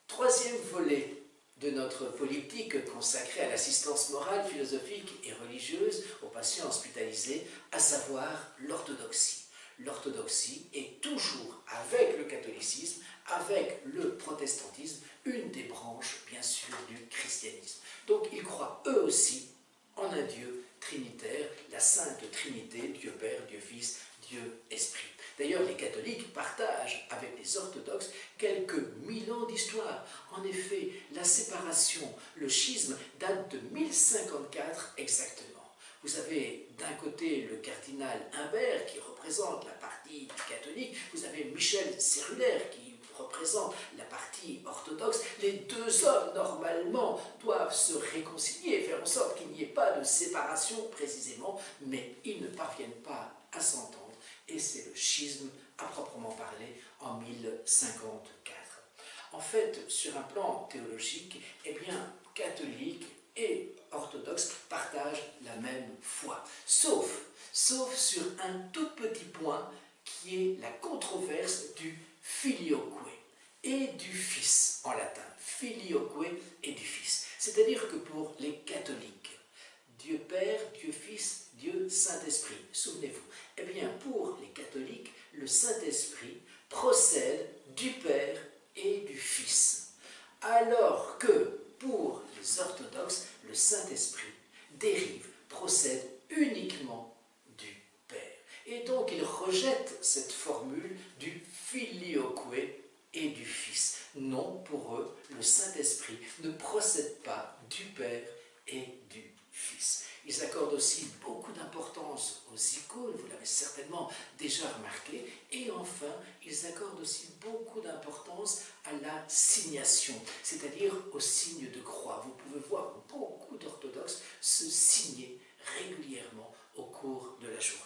Troisième volet de notre polyptyque consacré à l'assistance morale, philosophique et religieuse aux patients hospitalisés, à savoir l'orthodoxie. L'orthodoxie est toujours, avec le catholicisme, avec le protestantisme, une des branches, bien sûr, du christianisme. Donc ils croient eux aussi en un Dieu trinitaire, la Sainte Trinité, Dieu Père, Dieu Fils, Dieu Esprit. D'ailleurs, les catholiques partagent avec les orthodoxes quelques 1000 ans d'histoire. En effet, la séparation, le schisme, date de 1054 exactement. Vous avez d'un côté le cardinal Humbert qui représente la partie catholique, vous avez Michel Cérulaire qui représente la partie orthodoxe. Les deux hommes, normalement, doivent se réconcilier, faire en sorte qu'il n'y ait pas de séparation précisément, mais ils ne parviennent pas à s'entendre. Et c'est le schisme à proprement parler en 1054. En fait, sur un plan théologique, eh bien, catholiques et orthodoxes partagent la même foi, sauf sur un tout petit point qui est la controverse du filioque et du fils en latin, filioque et du fils. C'est-à-dire que pour les catholiques, Dieu Père, Dieu Fils, Dieu Saint-Esprit. Souvenez-vous, eh bien pour les catholiques, le Saint-Esprit procède du Père et du Fils. Alors que pour les orthodoxes, le Saint-Esprit dérive, procède uniquement du Père. Et donc ils rejettent cette formule du filioque et du Fils. Non, pour eux, le Saint-Esprit ne procède pas du Père et du Fils. Ils accordent aussi beaucoup d'importance aux icônes, vous l'avez certainement déjà remarqué, et enfin, ils accordent aussi beaucoup d'importance à la signation, c'est-à-dire au signe de croix. Vous pouvez voir beaucoup d'orthodoxes se signer régulièrement au cours de la journée.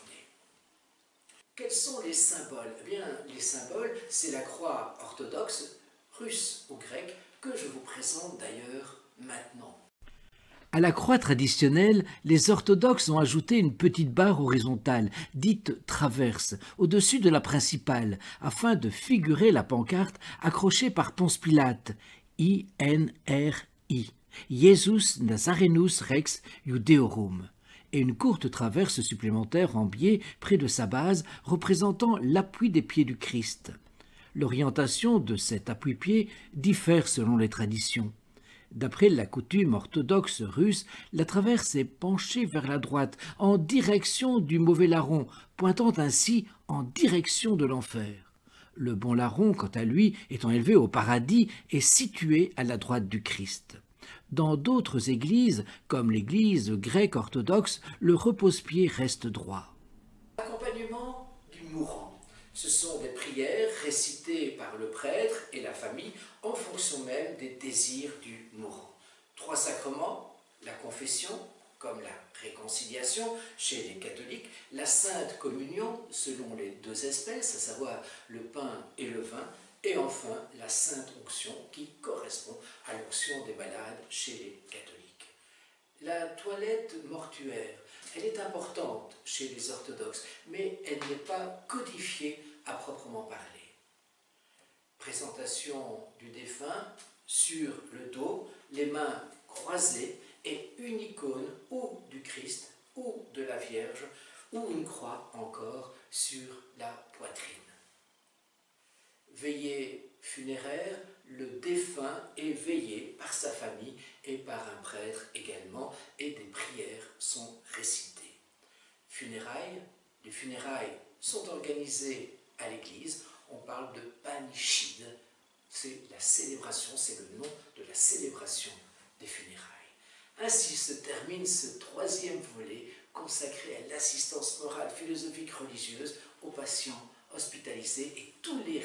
Quels sont les symboles? Eh bien, les symboles, c'est la croix orthodoxe, russe ou grecque, que je vous présente d'ailleurs maintenant. À la croix traditionnelle, les orthodoxes ont ajouté une petite barre horizontale, dite traverse, au-dessus de la principale, afin de figurer la pancarte accrochée par Ponce Pilate, INRI, Jesus Nazarenus Rex Iudeorum, et une courte traverse supplémentaire en biais près de sa base représentant l'appui des pieds du Christ. L'orientation de cet appui-pied diffère selon les traditions. D'après la coutume orthodoxe russe, la traverse est penchée vers la droite, en direction du mauvais larron, pointant ainsi en direction de l'enfer. Le bon larron, quant à lui, étant élevé au paradis, est situé à la droite du Christ. Dans d'autres églises, comme l'église grecque orthodoxe, le repose-pied reste droit. Accompagnement du mourant. Ce sont des prières récitées par le prêtre et la famille en fonction même des désirs du mourant. 3 sacrements, la confession, comme la réconciliation chez les catholiques, la sainte communion selon les 2 espèces, à savoir le pain et le vin, et enfin la sainte onction qui correspond à l'onction des malades chez les catholiques. La toilette mortuaire, elle est importante chez les orthodoxes, mais elle n'est pas codifiée à proprement parler. Présentation du défunt sur le dos, les mains croisées et une icône ou du Christ ou de la Vierge ou une croix encore sur la poitrine. Veillée funéraire, le défunt est veillé par sa famille et par un prêtre également, et des prières sont récitées. Funérailles, les funérailles sont organisées à l'église, on parle de panichide, c'est la célébration, c'est le nom de la célébration des funérailles. Ainsi se termine ce 3e volet consacré à l'assistance morale, philosophique, religieuse aux patients hospitalisés et tous les